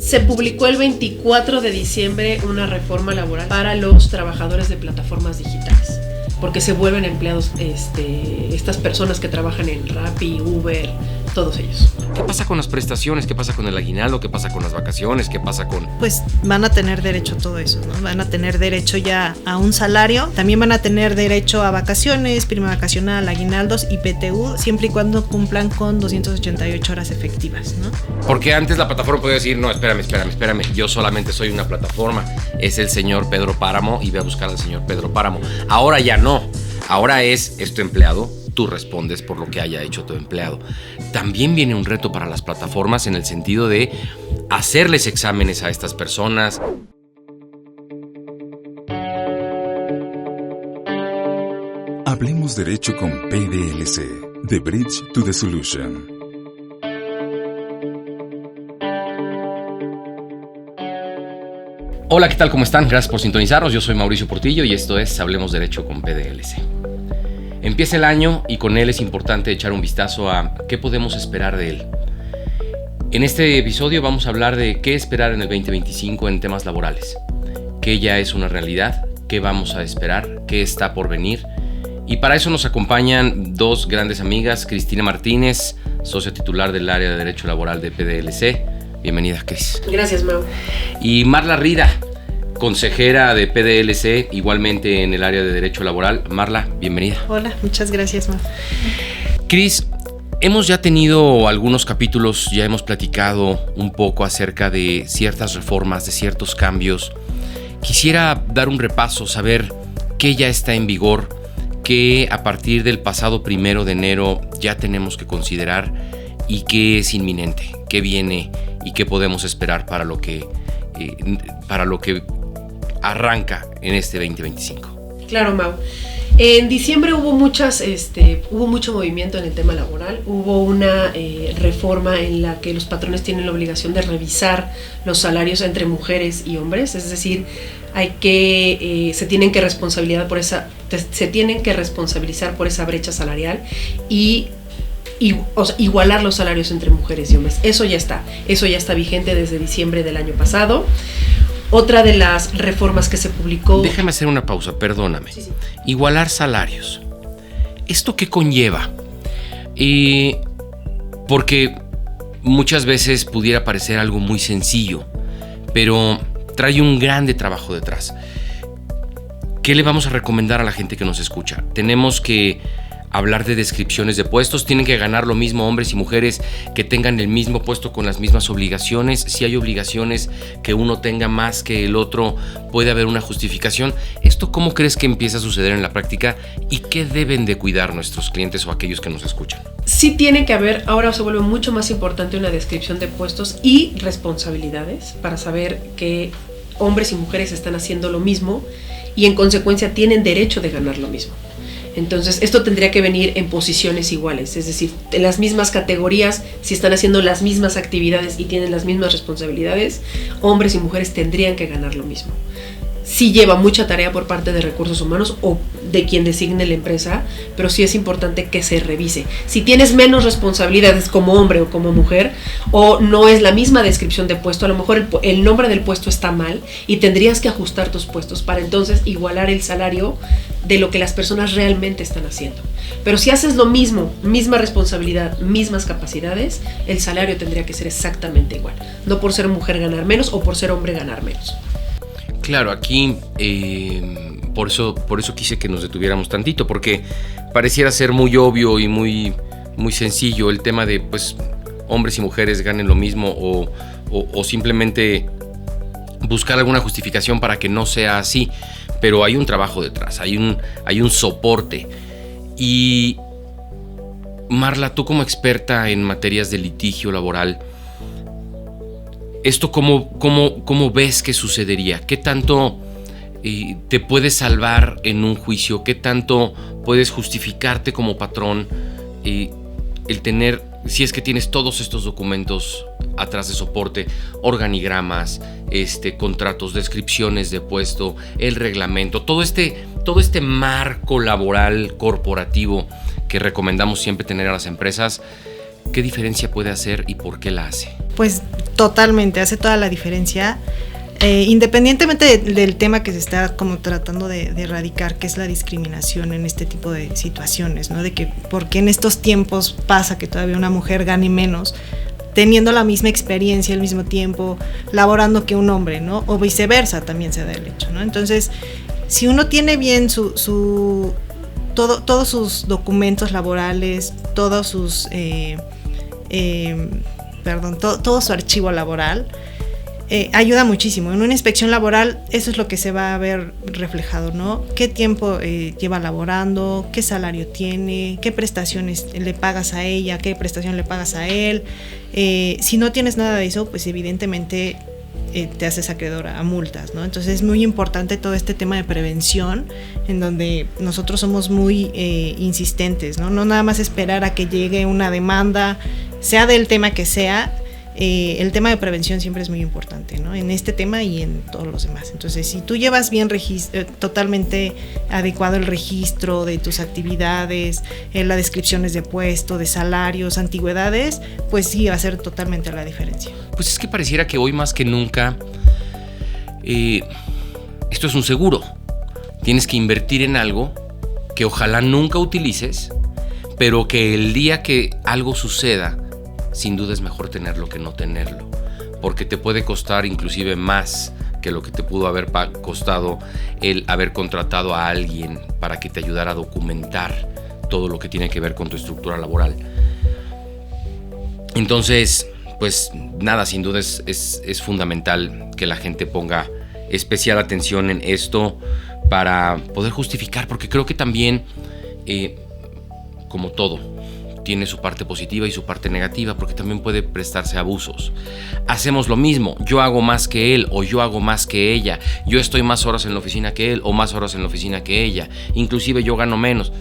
Se publicó el 24 de diciembre una reforma laboral para los trabajadores de plataformas digitales, porque se vuelven empleados estas personas que trabajan en Rappi, Uber, todos ellos. ¿Qué pasa con las prestaciones? ¿Qué pasa con el aguinaldo? ¿Qué pasa con las vacaciones? ¿Qué pasa con...? Pues van a tener derecho a todo eso, ¿no? Van a tener derecho ya a un salario, también van a tener derecho a vacaciones, prima vacacional, aguinaldos y PTU, siempre y cuando cumplan con 288 horas efectivas, ¿no? Porque antes la plataforma podía decir, no, espérame, yo solamente soy una plataforma, es el señor Pedro Páramo y voy a buscar al señor Pedro Páramo. Ahora ya no, ahora es tu empleado, tú respondes por lo que haya hecho tu empleado. También viene un reto para las plataformas en el sentido de hacerles exámenes a estas personas. Hablemos Derecho con PDLC, The Bridge to the Solution. Hola, ¿qué tal? ¿Cómo están? Gracias por sintonizarnos. Yo soy Mauricio Portillo y esto es Hablemos Derecho con PDLC. Empieza el año y con él es importante echar un vistazo a qué podemos esperar de él. En este episodio vamos a hablar de qué esperar en el 2025 en temas laborales, qué ya es una realidad, qué vamos a esperar, qué está por venir. Y para eso nos acompañan dos grandes amigas, Cristina Martínez, socia titular del área de Derecho Laboral de PDLC. Bienvenida, Cris. Gracias, Mau. Y Marla Rida, consejera de PDLC, igualmente en el área de Derecho Laboral. Marla, bienvenida. Hola, muchas gracias, Mau. Cris, hemos ya tenido algunos capítulos, ya hemos platicado un poco acerca de ciertas reformas, de ciertos cambios. Quisiera dar un repaso, saber qué ya está en vigor, qué a partir del pasado 1 de enero ya tenemos que considerar y qué es inminente, qué viene y qué podemos esperar para lo que arranca en este 2025. Claro, Mau. En diciembre hubo mucho movimiento en el tema laboral. Hubo una reforma en la que los patrones tienen la obligación de revisar los salarios entre mujeres y hombres, es decir, se tienen que responsabilizar por esa brecha salarial y igualar los salarios entre mujeres y hombres. Eso ya está vigente desde diciembre del año pasado. Otra de las reformas que se publicó... Déjame hacer una pausa, perdóname. Sí. Igualar salarios. ¿Esto qué conlleva? Porque muchas veces pudiera parecer algo muy sencillo, pero trae un grande trabajo detrás. ¿Qué le vamos a recomendar a la gente que nos escucha? Tenemos que hablar de descripciones de puestos. Tienen que ganar lo mismo hombres y mujeres que tengan el mismo puesto con las mismas obligaciones. Si hay obligaciones que uno tenga más que el otro, puede haber una justificación. ¿Esto cómo crees que empieza a suceder en la práctica y qué deben de cuidar nuestros clientes o aquellos que nos escuchan? Sí tiene que haber, ahora se vuelve mucho más importante una descripción de puestos y responsabilidades para saber que hombres y mujeres están haciendo lo mismo y en consecuencia tienen derecho de ganar lo mismo. Entonces, esto tendría que venir en posiciones iguales, es decir, en las mismas categorías, si están haciendo las mismas actividades y tienen las mismas responsabilidades, hombres y mujeres tendrían que ganar lo mismo. Sí lleva mucha tarea por parte de recursos humanos o de quien designe la empresa, pero sí es importante que se revise. Si tienes menos responsabilidades como hombre o como mujer, o no es la misma descripción de puesto, a lo mejor el nombre del puesto está mal y tendrías que ajustar tus puestos para entonces igualar el salario de lo que las personas realmente están haciendo. Pero si haces lo mismo, misma responsabilidad, mismas capacidades, el salario tendría que ser exactamente igual. No por ser mujer ganar menos o por ser hombre ganar menos. Claro, aquí por eso quise que nos detuviéramos tantito, porque pareciera ser muy obvio y muy sencillo el tema de pues hombres y mujeres ganen lo mismo o simplemente buscar alguna justificación para que no sea así, pero hay un trabajo detrás, hay un soporte. Y Marla, tú como experta en materias de litigio laboral, ¿esto cómo ves que sucedería? ¿Qué tanto te puedes salvar en un juicio? ¿Qué tanto puedes justificarte como patrón el tener, si es que tienes todos estos documentos atrás de soporte, organigramas, contratos, descripciones de puesto, el reglamento, todo este marco laboral corporativo que recomendamos siempre tener a las empresas? ¿Qué diferencia puede hacer y por qué la hace? Pues totalmente, hace toda la diferencia. Independientemente del tema que se está como tratando de erradicar, que es la discriminación en este tipo de situaciones, ¿no? De que porque en estos tiempos pasa que todavía una mujer gane menos, teniendo la misma experiencia al mismo tiempo, laborando que un hombre, ¿no? O viceversa también se da el hecho, ¿no? Entonces, si uno tiene bien todos sus documentos laborales, todos sus todo su archivo laboral, ayuda muchísimo. En una inspección laboral eso es lo que se va a ver reflejado, ¿no? ¿Qué tiempo lleva laborando? ¿Qué salario tiene? ¿Qué prestaciones le pagas a ella? ¿Qué prestación le pagas a él? Si no tienes nada de eso, pues evidentemente te haces acreedora a multas, ¿no? Entonces es muy importante todo este tema de prevención, en donde nosotros somos muy insistentes, ¿no? No nada más esperar a que llegue una demanda, sea del tema que sea. El tema de prevención siempre es muy importante, ¿no? En este tema y en todos los demás. Entonces, si tú llevas bien totalmente adecuado el registro de tus actividades, las descripciones de puesto, de salarios, antigüedades, pues sí va a ser totalmente la diferencia. Pues es que pareciera que hoy más que nunca esto es un seguro. Tienes que invertir en algo que ojalá nunca utilices, pero que el día que algo suceda, sin duda es mejor tenerlo que no tenerlo, porque te puede costar inclusive más que lo que te pudo haber costado el haber contratado a alguien para que te ayudara a documentar todo lo que tiene que ver con tu estructura laboral. Entonces, pues nada, sin duda es fundamental que la gente ponga especial atención en esto para poder justificar, porque creo que también, como todo, tiene su parte positiva y su parte negativa, porque también puede prestarse a abusos. Hacemos lo mismo, yo hago más que él o yo hago más que ella, yo estoy más horas en la oficina que él o más horas en la oficina que ella, inclusive yo gano menos.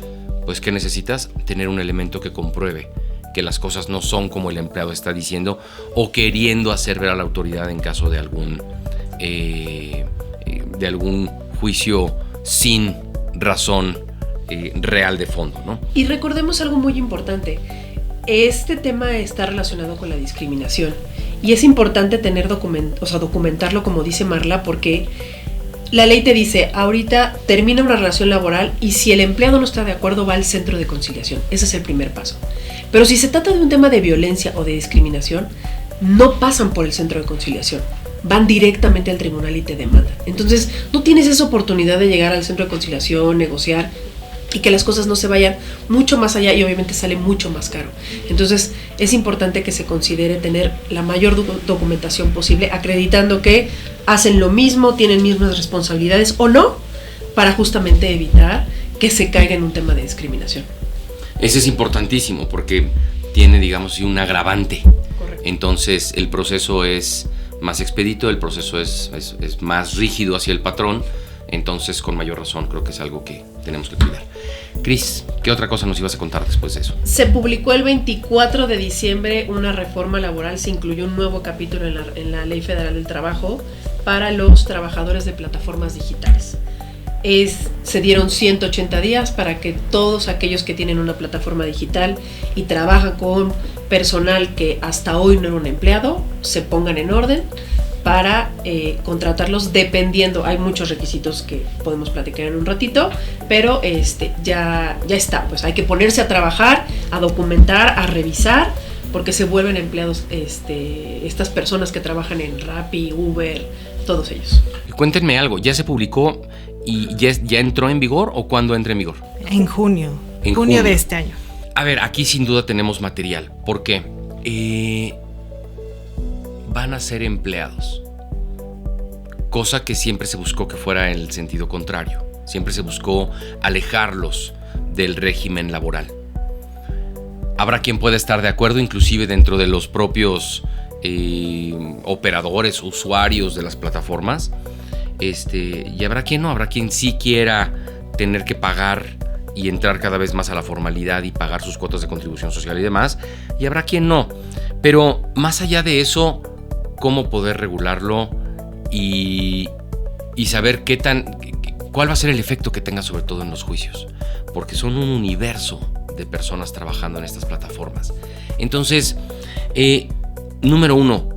Pues ¿qué necesitas? Tener un elemento que compruebe que las cosas no son como el empleado está diciendo o queriendo hacer ver a la autoridad en caso de algún juicio sin razón real de fondo, ¿no? Y recordemos algo muy importante. Este tema está relacionado con la discriminación y es importante documentarlo, como dice Marla, porque la ley te dice, ahorita termina una relación laboral y si el empleado no está de acuerdo va al centro de conciliación. Ese es el primer paso. Pero si se trata de un tema de violencia o de discriminación, no pasan por el centro de conciliación. Van directamente al tribunal y te demandan. Entonces, no tienes esa oportunidad de llegar al centro de conciliación, negociar y que las cosas no se vayan mucho más allá y obviamente sale mucho más caro. Entonces es importante que se considere tener la mayor documentación posible, acreditando que hacen lo mismo, tienen mismas responsabilidades o no, para justamente evitar que se caiga en un tema de discriminación. Ese es importantísimo porque tiene, digamos, un agravante. Correcto. Entonces el proceso es más expedito, el proceso es más rígido hacia el patrón. Entonces, con mayor razón, creo que es algo que tenemos que cuidar. Cris, ¿qué otra cosa nos ibas a contar después de eso? Se publicó el 24 de diciembre una reforma laboral, se incluyó un nuevo capítulo en la Ley Federal del Trabajo para los trabajadores de plataformas digitales. Se dieron 180 días para que todos aquellos que tienen una plataforma digital y trabajan con personal que hasta hoy no era un empleado, se pongan en orden para contratarlos dependiendo. Hay muchos requisitos que podemos platicar en un ratito, pero ya está, pues hay que ponerse a trabajar, a documentar, a revisar, porque se vuelven empleados estas personas que trabajan en Rappi, Uber, todos ellos. Cuéntenme algo, ¿ya se publicó y ya entró en vigor o cuándo entra en vigor? En junio. Junio de este año. A ver, aquí sin duda tenemos material, porque van a ser empleados, cosa que siempre se buscó que fuera en el sentido contrario. Siempre se buscó alejarlos del régimen laboral. Habrá quien pueda estar de acuerdo, inclusive dentro de los propios operadores, usuarios de las plataformas, y habrá quien no, habrá quien sí quiera tener que pagar y entrar cada vez más a la formalidad y pagar sus cuotas de contribución social y demás, y habrá quien no. Pero más allá de eso, cómo poder regularlo y saber cuál va a ser el efecto que tenga sobre todo en los juicios, porque son un universo de personas trabajando en estas plataformas. Entonces, número uno,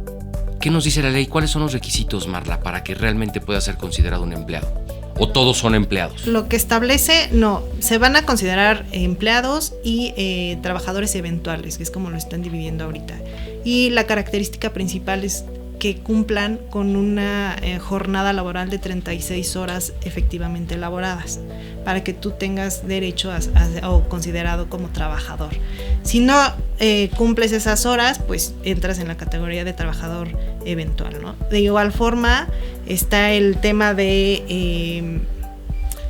¿qué nos dice la ley? ¿Cuáles son los requisitos, Marla, para que realmente pueda ser considerado un empleado? ¿O todos son empleados? Lo que establece, no, se van a considerar empleados y trabajadores eventuales, que es como lo están dividiendo ahorita. Y la característica principal es que cumplan con una jornada laboral de 36 horas efectivamente elaboradas, para que tú tengas derecho o considerado como trabajador. Si no cumples esas horas, pues entras en la categoría de trabajador eventual, ¿no? De igual forma está el tema de...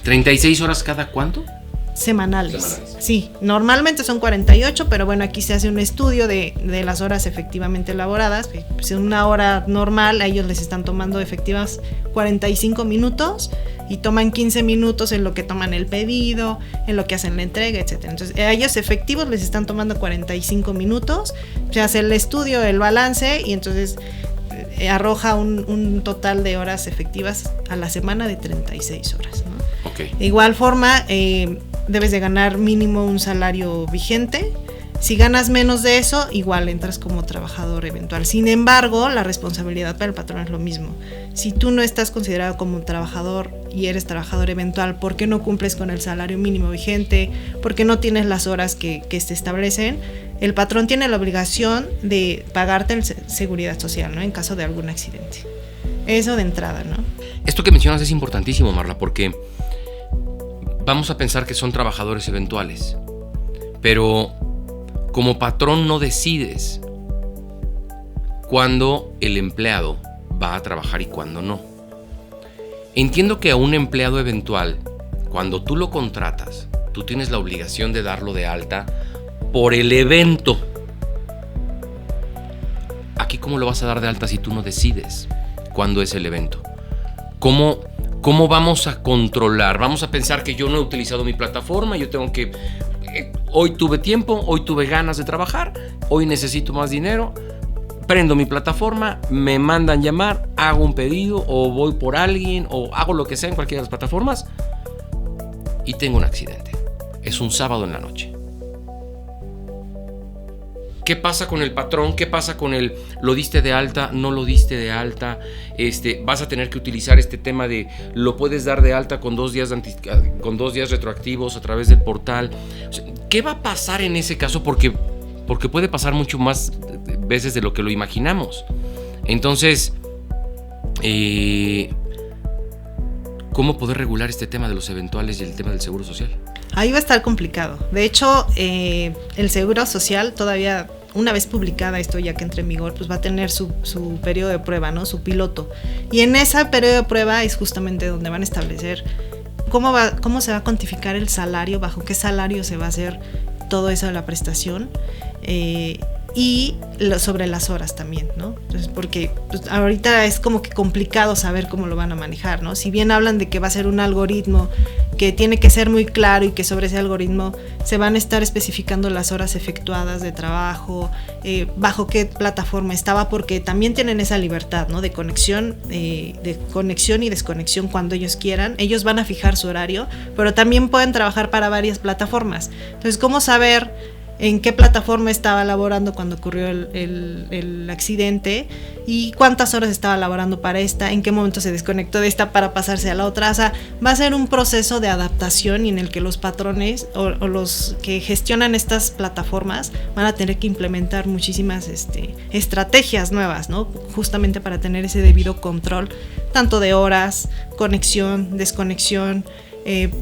¿36 horas cada cuánto? Semanales. Sí, normalmente son 48, pero bueno, aquí se hace un estudio de las horas efectivamente elaboradas. Pues en una hora normal a ellos les están tomando efectivas 45 minutos y toman 15 minutos en lo que toman el pedido, en lo que hacen la entrega, etc. Entonces a ellos efectivos les están tomando 45 minutos, se hace el estudio, el balance y entonces arroja un total de horas efectivas a la semana de 36 horas, ¿no? Okay. De igual forma, debes de ganar mínimo un salario vigente. Si ganas menos de eso, igual entras como trabajador eventual. Sin embargo, la responsabilidad para el patrón es lo mismo. Si tú no estás considerado como trabajador y eres trabajador eventual, ¿por qué no cumples con el salario mínimo vigente? ¿Por qué no tienes las horas que se establecen? El patrón tiene la obligación de pagarte el seguridad social, ¿no? En caso de algún accidente. Eso de entrada, ¿no? Esto que mencionas es importantísimo, Marla, porque vamos a pensar que son trabajadores eventuales, pero como patrón no decides cuándo el empleado va a trabajar y cuándo no. Entiendo que a un empleado eventual, cuando tú lo contratas, tú tienes la obligación de darlo de alta por el evento. Aquí, ¿cómo lo vas a dar de alta si tú no decides cuándo es el evento? ¿Cómo vamos a controlar? Vamos a pensar que yo no he utilizado mi plataforma, yo tengo que... hoy tuve tiempo, hoy tuve ganas de trabajar, hoy necesito más dinero, prendo mi plataforma, me mandan llamar, hago un pedido o voy por alguien o hago lo que sea en cualquiera de las plataformas y tengo un accidente. Es un sábado en la noche. ¿Qué pasa con el patrón? ¿Qué pasa con el lo diste de alta, no lo diste de alta? Vas a tener que utilizar este tema de lo puedes dar de alta con 2 días retroactivos a través del portal. O sea, ¿qué va a pasar en ese caso? Porque puede pasar mucho más veces de lo que lo imaginamos. Entonces, ¿cómo poder regular este tema de los eventuales y el tema del seguro social? Ahí va a estar complicado. De hecho, el seguro social todavía, una vez publicada esto ya que entre en vigor, pues va a tener su periodo de prueba, ¿no? Su piloto. Y en ese periodo de prueba es justamente donde van a establecer cómo se va a cuantificar el salario, bajo qué salario se va a hacer todo eso de la prestación. Y sobre las horas también, ¿no? Entonces, porque pues, ahorita es como que complicado saber cómo lo van a manejar, ¿no? Si bien hablan de que va a ser un algoritmo que tiene que ser muy claro y que sobre ese algoritmo se van a estar especificando las horas efectuadas de trabajo, bajo qué plataforma estaba, porque también tienen esa libertad, ¿no? De conexión y desconexión cuando ellos quieran. Ellos van a fijar su horario, pero también pueden trabajar para varias plataformas. Entonces, ¿cómo saber en qué plataforma estaba laborando cuando ocurrió el accidente y cuántas horas estaba laborando para esta, en qué momento se desconectó de esta para pasarse a la otra? O sea, va a ser un proceso de adaptación y en el que los patrones o los que gestionan estas plataformas van a tener que implementar muchísimas estrategias nuevas, ¿no? Justamente para tener ese debido control, tanto de horas, conexión, desconexión,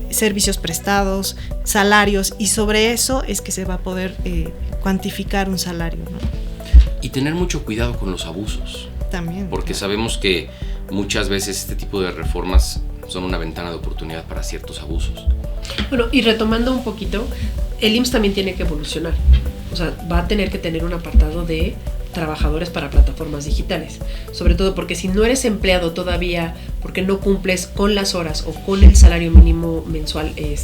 servicios prestados, salarios, y sobre eso es que se va a poder cuantificar un salario, ¿no? Y tener mucho cuidado con los abusos. También. Porque sabemos que muchas veces este tipo de reformas son una ventana de oportunidad para ciertos abusos. Bueno, y retomando un poquito, el IMSS también tiene que evolucionar. O sea, va a tener que tener un apartado de trabajadores para plataformas digitales, sobre todo porque si no eres empleado todavía, porque no cumples con las horas o con el salario mínimo mensual, el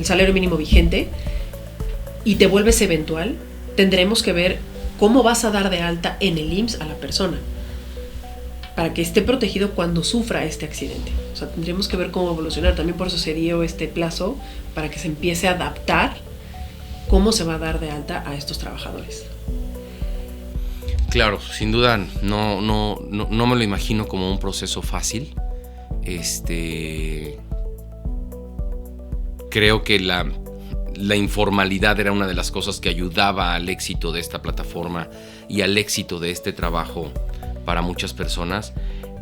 salario mínimo vigente, y te vuelves eventual, tendremos que ver cómo vas a dar de alta en el IMSS a la persona para que esté protegido cuando sufra este accidente. O sea, tendremos que ver cómo evolucionar. También por eso se dio este plazo para que se empiece a adaptar cómo se va a dar de alta a estos trabajadores. Claro, sin duda no me lo imagino como un proceso fácil. Creo que la informalidad era una de las cosas que ayudaba al éxito de esta plataforma y al éxito de este trabajo para muchas personas.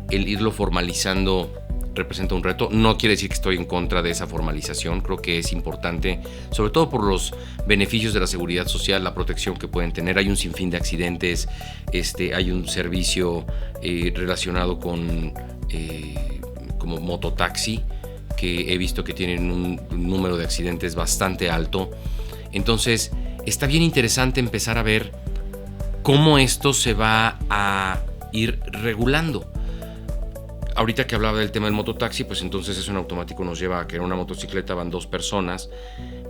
El irlo formalizando representa un reto. No quiere decir que estoy en contra de esa formalización. Creo que es importante, sobre todo por los beneficios de la seguridad social, la protección que pueden tener. Hay un sinfín de accidentes, hay un servicio relacionado con como mototaxi, que he visto que tienen un número de accidentes bastante alto. Entonces, está bien interesante empezar a ver cómo esto se va a ir regulando. Ahorita que hablaba del tema del mototaxi, pues entonces eso en automático nos lleva a que en una motocicleta van 2 personas.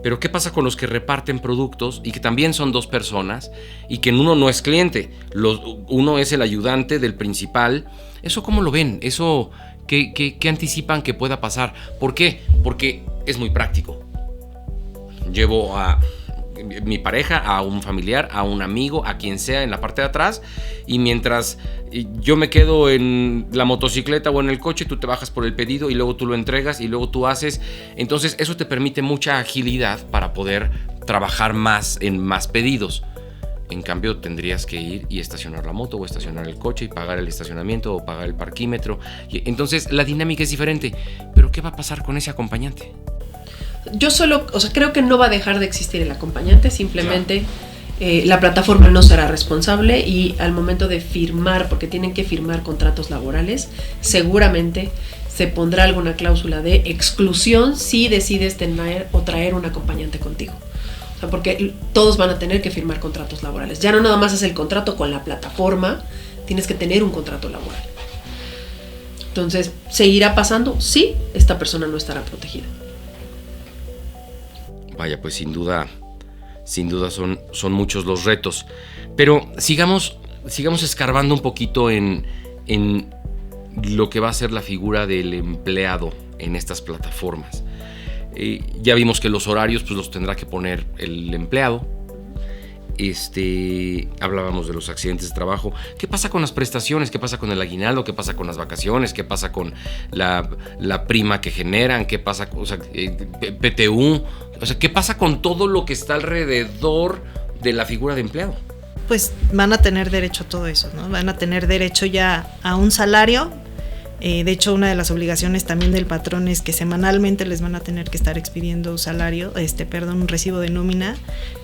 Pero ¿qué pasa con los que reparten productos y que también son 2 personas y que uno no es cliente? Uno es el ayudante del principal. ¿Eso cómo lo ven? ¿Eso qué anticipan que pueda pasar? ¿Por qué? Porque es muy práctico. Llevo a mi pareja, a un familiar, a un amigo, a quien sea en la parte de atrás, y mientras yo me quedo en la motocicleta o en el coche, tú te bajas por el pedido y luego tú lo entregas y luego tú haces. Entonces eso te permite mucha agilidad para poder trabajar más en más pedidos. En cambio, tendrías que ir y estacionar la moto o estacionar el coche y pagar el estacionamiento o pagar el parquímetro. Entonces la dinámica es diferente. Pero ¿qué va a pasar con ese acompañante? Yo creo que no va a dejar de existir el acompañante, simplemente la plataforma no será responsable, y al momento de firmar, porque tienen que firmar contratos laborales, seguramente se pondrá alguna cláusula de exclusión si decides tener o traer un acompañante contigo. O sea, porque todos van a tener que firmar contratos laborales. Ya no nada más es el contrato con la plataforma, tienes que tener un contrato laboral. Entonces, ¿seguirá pasando? Sí, esta persona no estará protegida. Vaya, pues sin duda son muchos los retos. Pero sigamos escarbando un poquito en lo que va a ser la figura del empleado en estas plataformas. Ya vimos que los horarios pues los tendrá que poner el empleado. Hablábamos de los accidentes de trabajo. ¿Qué pasa con las prestaciones? ¿Qué pasa con el aguinaldo? ¿Qué pasa con las vacaciones? ¿Qué pasa con la prima que generan? ¿Qué pasa con PTU? O sea, ¿qué pasa con todo lo que está alrededor de la figura de empleado? Pues van a tener derecho a todo eso, ¿no? Van a tener derecho ya a un salario. De hecho, una de las obligaciones también del patrón es que semanalmente les van a tener que estar expidiendo un recibo de nómina.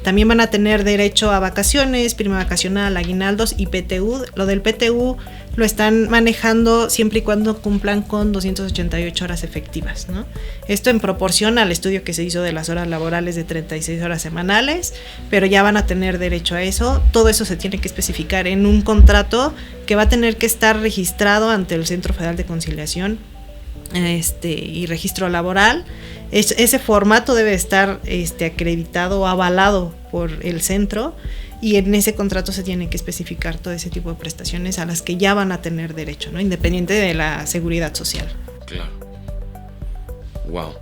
También van a tener derecho a vacaciones, prima vacacional, aguinaldos y PTU. Lo del PTU lo están manejando siempre y cuando cumplan con 288 horas efectivas, ¿no? Esto en proporción al estudio que se hizo de las horas laborales de 36 horas semanales, pero ya van a tener derecho a eso. Todo eso se tiene que especificar en un contrato que va a tener que estar registrado ante el Centro Federal de Conciliación y Registro Laboral. Ese formato debe estar acreditado o avalado por el centro, y en ese contrato se tiene que especificar todo ese tipo de prestaciones a las que ya van a tener derecho, ¿no? Independiente de la seguridad social. Claro. Wow.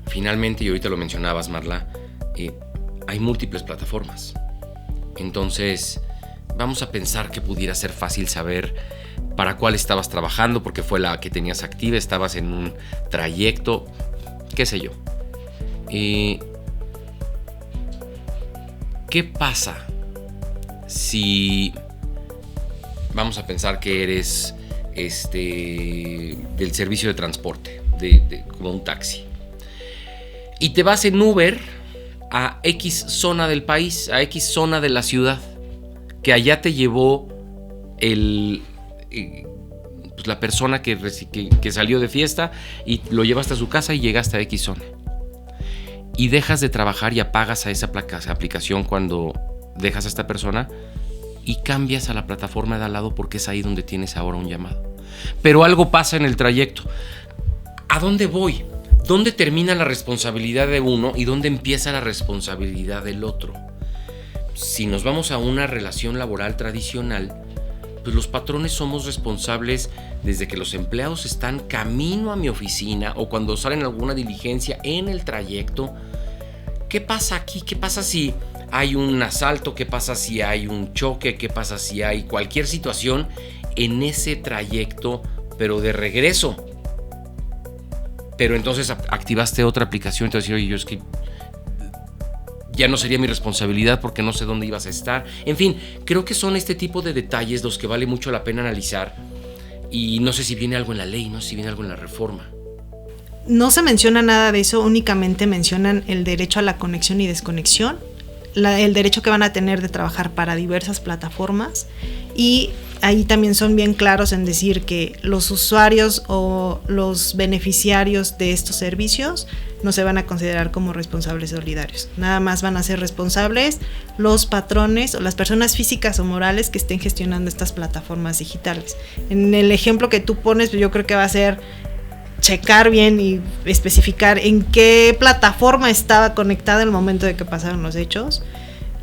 Finalmente, y ahorita lo mencionabas, Marla, hay múltiples plataformas. Entonces, vamos a pensar que pudiera ser fácil saber para cuál estabas trabajando, porque fue la que tenías activa, estabas en un trayecto, qué sé yo. ¿Qué pasa si vamos a pensar que eres del servicio de transporte, como un taxi, y te vas en Uber a X zona del país, a X zona de la ciudad, que allá te llevó la persona que salió de fiesta y lo llevaste a su casa y llegaste a X zona? Y dejas de trabajar y apagas a esa aplicación cuando dejas a esta persona y cambias a la plataforma de al lado, porque es ahí donde tienes ahora un llamado. Pero algo pasa en el trayecto. ¿A dónde voy? ¿Dónde termina la responsabilidad de uno y dónde empieza la responsabilidad del otro? Si nos vamos a una relación laboral tradicional, pues los patrones somos responsables desde que los empleados están camino a mi oficina o cuando salen a alguna diligencia en el trayecto. ¿Qué pasa aquí? ¿Qué pasa si hay un asalto? ¿Qué pasa si hay un choque? ¿Qué pasa si hay cualquier situación en ese trayecto, pero de regreso? Pero entonces activaste otra aplicación y te vas a decir, oye, yo es que ya no sería mi responsabilidad porque no sé dónde ibas a estar. En fin, creo que son este tipo de detalles los que vale mucho la pena analizar. Y no sé si viene algo en la ley, no sé si viene algo en la reforma. No se menciona nada de eso, únicamente mencionan el derecho a la conexión y desconexión, el derecho que van a tener de trabajar para diversas plataformas, y ahí también son bien claros en decir que los usuarios o los beneficiarios de estos servicios no se van a considerar como responsables solidarios. Nada más van a ser responsables los patrones o las personas físicas o morales que estén gestionando estas plataformas digitales. En el ejemplo que tú pones, yo creo que va a ser checar bien y especificar en qué plataforma estaba conectada en el momento de que pasaron los hechos,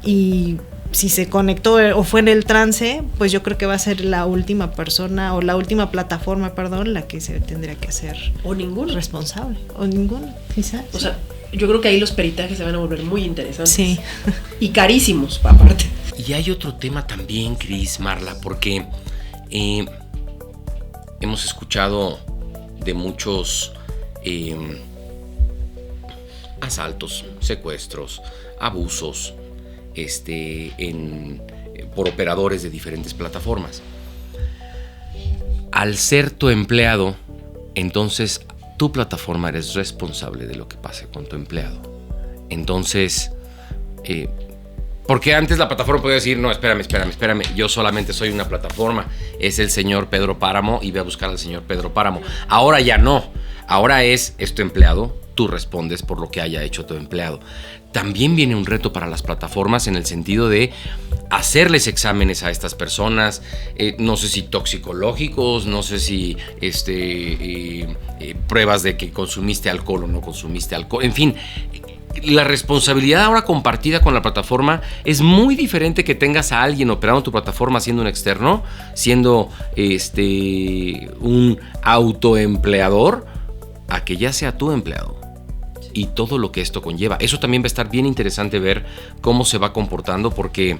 y si se conectó o fue en el trance, pues yo creo que va a ser la última persona o la última plataforma, la que se tendría que hacer o ninguna responsable, o ninguna, quizás. O sea, yo creo que ahí los peritajes se van a volver muy interesantes. Sí. Y carísimos, aparte. Y hay otro tema también, Cris, Marla, porque hemos escuchado de muchos asaltos, secuestros, abusos por operadores de diferentes plataformas. Al ser tu empleado, entonces tu plataforma eres responsable de lo que pase con tu empleado. Entonces, porque antes la plataforma podía decir, no, espérame, yo solamente soy una plataforma, es el señor Pedro Páramo y voy a buscar al señor Pedro Páramo. Ahora ya no, ahora es tu empleado, tú respondes por lo que haya hecho tu empleado. También viene un reto para las plataformas en el sentido de hacerles exámenes a estas personas, no sé si toxicológicos, no sé si pruebas de que consumiste alcohol o no consumiste alcohol, en fin. La responsabilidad ahora compartida con la plataforma es muy diferente que tengas a alguien operando tu plataforma siendo un externo, siendo un autoempleador, a que ya sea tu empleado. Y todo lo que esto conlleva. Eso también va a estar bien interesante ver cómo se va comportando, porque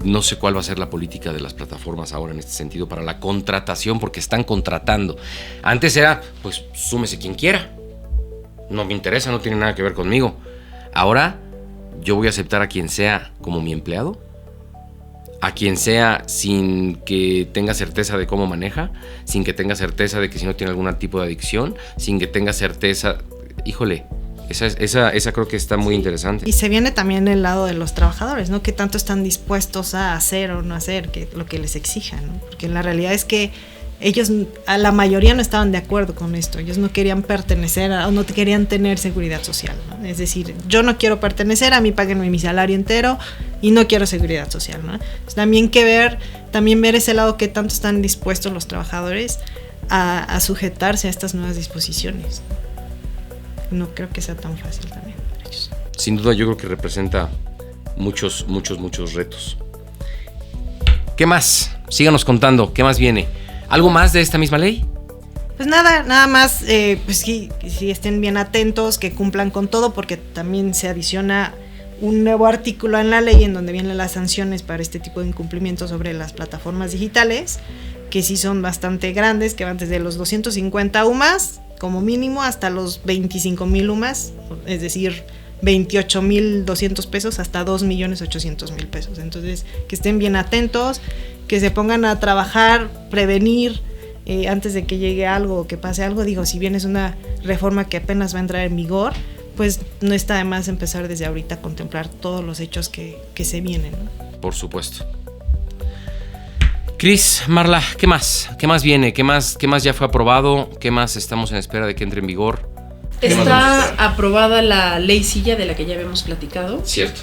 no sé cuál va a ser la política de las plataformas ahora en este sentido para la contratación, porque están contratando. Antes era, pues, súmese quien quiera. No me interesa, no tiene nada que ver conmigo. Ahora, yo voy a aceptar a quien sea como mi empleado, a quien sea sin que tenga certeza de cómo maneja, sin que tenga certeza de que si no tiene algún tipo de adicción, sin que tenga certeza. Híjole, esa creo que está muy interesante. Y se viene también el lado de los trabajadores, ¿no? ¿Qué tanto están dispuestos a hacer o no hacer lo que les exijan, ¿no? Porque la realidad es que ellos, a la mayoría, no estaban de acuerdo con esto. Ellos no querían pertenecer o no querían tener seguridad social, ¿no? Es decir, yo no quiero pertenecer, a mí páguenme mi salario entero y no quiero seguridad social, ¿no? Entonces, también ver ese lado, qué tanto están dispuestos los trabajadores a sujetarse a estas nuevas disposiciones. No creo que sea tan fácil también para ellos. Sin duda, yo creo que representa muchos retos. ¿Qué más? Síganos contando, ¿qué más viene? ¿Algo más de esta misma ley? Pues nada más, pues sí, estén bien atentos, que cumplan con todo, porque también se adiciona un nuevo artículo en la ley en donde vienen las sanciones para este tipo de incumplimientos sobre las plataformas digitales, que sí son bastante grandes, que van desde los 250 UMAS como mínimo hasta los 25,000 UMAS, es decir, 28,200 pesos hasta 2,800,000 pesos. Entonces, que estén bien atentos, que se pongan a trabajar, prevenir antes de que llegue algo o que pase algo. Digo, si bien es una reforma que apenas va a entrar en vigor, pues no está de más empezar desde ahorita a contemplar todos los hechos que se vienen, ¿no? Por supuesto. Cris, Marla, ¿qué más? ¿Qué más viene? ¿Qué más ya fue aprobado? ¿Qué más estamos en espera de que entre en vigor? Está aprobada la ley Silla de la que ya habíamos platicado. Cierto.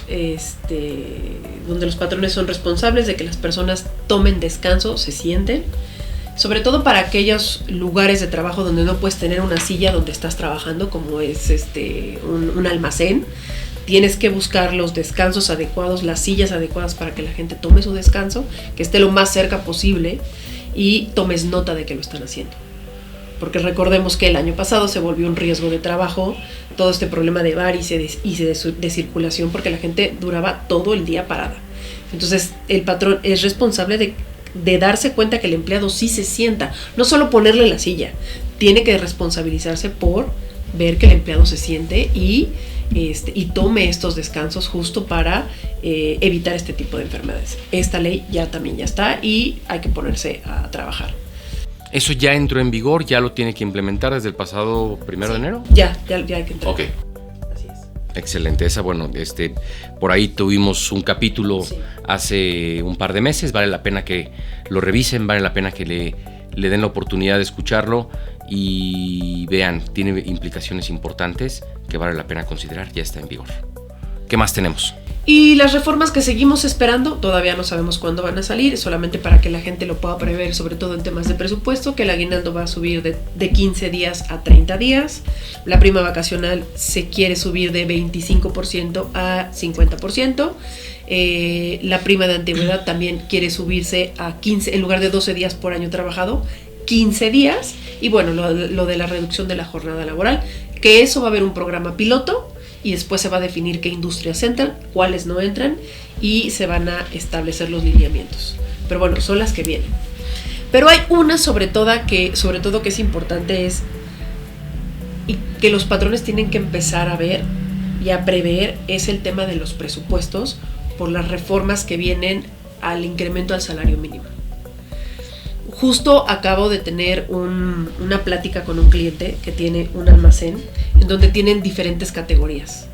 Donde los patrones son responsables de que las personas tomen descanso, se sienten. Sobre todo para aquellos lugares de trabajo donde no puedes tener una silla donde estás trabajando, como es un almacén. Tienes que buscar los descansos adecuados, las sillas adecuadas para que la gente tome su descanso, que esté lo más cerca posible y tomes nota de que lo están haciendo. porque recordemos que el año pasado se volvió un riesgo de trabajo todo este problema de varices y de circulación, porque la gente duraba todo el día parada. Entonces el patrón es responsable de darse cuenta que el empleado sí se sienta, no solo ponerle la silla, tiene que responsabilizarse por ver que el empleado se siente y tome estos descansos justo para evitar este tipo de enfermedades. Esta ley ya está y hay que ponerse a trabajar. ¿Eso ya entró en vigor? ¿Ya lo tiene que implementar desde el pasado 1 de enero? Ya hay que entrar. Ok. Así es. Excelente. Esa, bueno, por ahí tuvimos un capítulo hace un par de meses. Vale la pena que lo revisen, vale la pena que le den la oportunidad de escucharlo y vean, tiene implicaciones importantes que vale la pena considerar. Ya está en vigor. ¿Qué más tenemos? Y las reformas que seguimos esperando, todavía no sabemos cuándo van a salir, solamente para que la gente lo pueda prever, sobre todo en temas de presupuesto, que el aguinaldo va a subir de 15 días a 30 días, la prima vacacional se quiere subir de 25% a 50%, la prima de antigüedad también quiere subirse a 15, en lugar de 12 días por año trabajado, 15 días, y bueno, lo de la reducción de la jornada laboral, que eso va a haber un programa piloto, y después se va a definir qué industrias entran, cuáles no entran y se van a establecer los lineamientos. Pero bueno, son las que vienen. Pero hay una sobre todo que es importante y que los patrones tienen que empezar a ver y a prever, es el tema de los presupuestos por las reformas que vienen al incremento al salario mínimo. Justo acabo de tener una plática con un cliente que tiene un almacén en donde tienen diferentes categorías.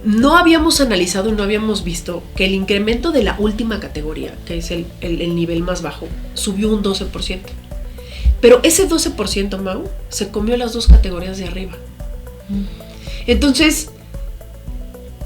No habíamos analizado y no habíamos visto que el incremento de la última categoría, que es el nivel más bajo, subió un 12%. Pero ese 12%, Mau, se comió las dos categorías de arriba. Entonces,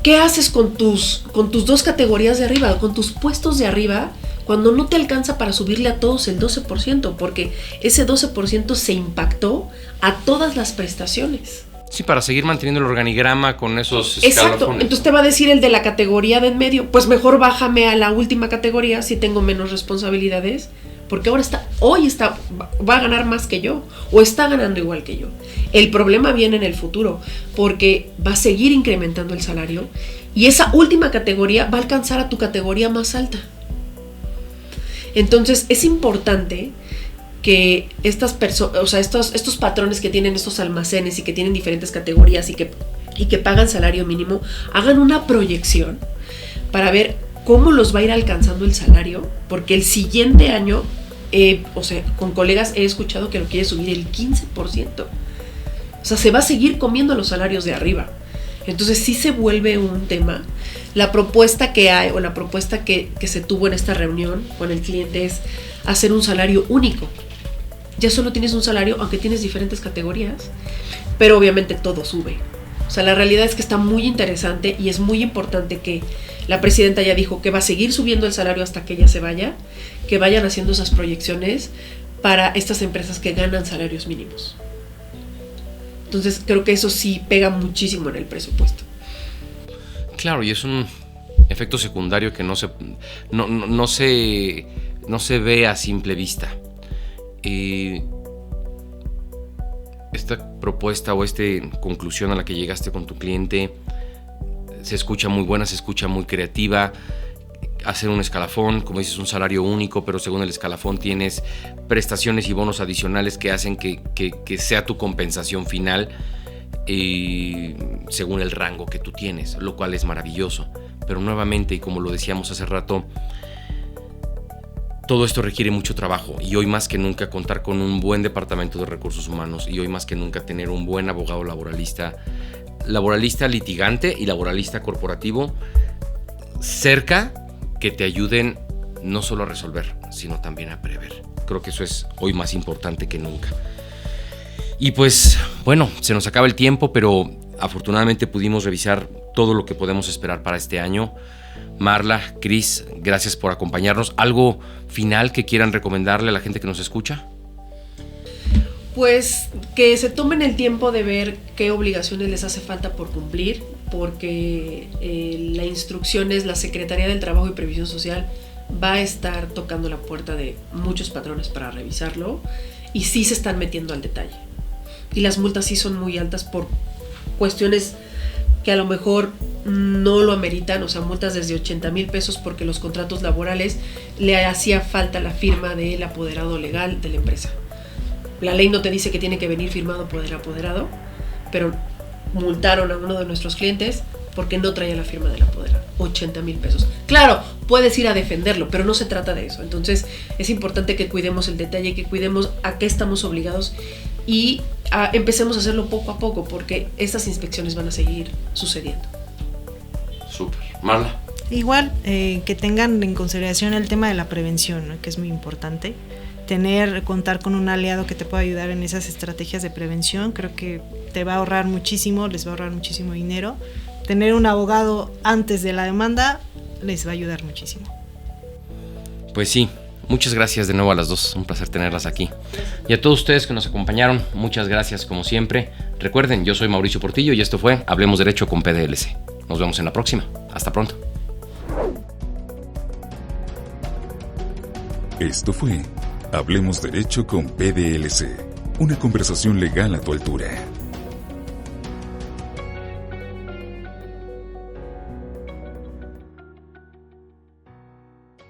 ¿qué haces con tus dos categorías de arriba, con tus puestos de arriba, cuando no te alcanza para subirle a todos el 12%? Porque ese 12% se impactó a todas las prestaciones. Sí, para seguir manteniendo el organigrama con esos Exacto, escalafones. entonces te va a decir el de la categoría de en medio, pues mejor bájame a la última categoría si tengo menos responsabilidades, porque va a ganar más que yo, o está ganando igual que yo. El problema viene en el futuro, porque va a seguir incrementando el salario, y esa última categoría va a alcanzar a tu categoría más alta. Entonces es importante que estas personas, o sea, estos patrones que tienen estos almacenes y que tienen diferentes categorías y que pagan salario mínimo, hagan una proyección para ver cómo los va a ir alcanzando el salario, porque el siguiente año, con colegas he escuchado que lo quiere subir el 15%. O sea, se va a seguir comiendo los salarios de arriba. Entonces sí se vuelve un tema. La propuesta que hay, o la propuesta que se tuvo en esta reunión con el cliente, es hacer un salario único. Ya solo tienes un salario, aunque tienes diferentes categorías, pero obviamente todo sube. O sea, la realidad es que está muy interesante y es muy importante que la presidenta ya dijo que va a seguir subiendo el salario hasta que ella se vaya, que vayan haciendo esas proyecciones para estas empresas que ganan salarios mínimos. Entonces creo que eso sí pega muchísimo en el presupuesto. Claro, y es un efecto secundario que no se ve a simple vista. Esta propuesta o esta conclusión a la que llegaste con tu cliente se escucha muy buena, se escucha muy creativa. Hacer un escalafón, como dices, un salario único, pero según el escalafón tienes prestaciones y bonos adicionales que hacen que sea tu compensación final según el rango que tú tienes, lo cual es maravilloso. Pero nuevamente, y como lo decíamos hace rato, todo esto requiere mucho trabajo, y hoy más que nunca contar con un buen departamento de recursos humanos, y hoy más que nunca tener un buen abogado laboralista litigante y laboralista corporativo cerca, que te ayuden no solo a resolver, sino también a prever. Creo que eso es hoy más importante que nunca. Y pues, bueno, se nos acaba el tiempo, pero afortunadamente pudimos revisar todo lo que podemos esperar para este año. Marla, Cris, gracias por acompañarnos. ¿Algo final que quieran recomendarle a la gente que nos escucha? Pues que se tomen el tiempo de ver qué obligaciones les hace falta por cumplir, porque la instrucción es la Secretaría del Trabajo y Previsión Social va a estar tocando la puerta de muchos patrones para revisarlo. y sí se están metiendo al detalle. Y las multas sí son muy altas por cuestiones que a lo mejor no lo ameritan, o sea, multas desde 80,000 pesos porque los contratos laborales le hacía falta la firma del apoderado legal de la empresa. La ley no te dice que tiene que venir firmado por el apoderado, pero multaron a uno de nuestros clientes porque no traía la firma del apoderado. 80,000 pesos. Claro, puedes ir a defenderlo, pero no se trata de eso. Entonces es importante que cuidemos el detalle, que cuidemos a qué estamos obligados y empecemos a hacerlo poco a poco, porque estas inspecciones van a seguir sucediendo. Súper. Marla. Igual, que tengan en consideración el tema de la prevención, ¿no? Que es muy importante. Contar con un aliado que te pueda ayudar en esas estrategias de prevención, creo que te va a ahorrar muchísimo, les va a ahorrar muchísimo dinero. Tener un abogado antes de la demanda les va a ayudar muchísimo. Pues sí, muchas gracias de nuevo a las dos, un placer tenerlas aquí. Y a todos ustedes que nos acompañaron, muchas gracias como siempre. Recuerden, yo soy Mauricio Portillo y esto fue Hablemos Derecho con PDLC. Nos vemos en la próxima. Hasta pronto. Esto fue Hablemos Derecho con PDLC, una conversación legal a tu altura.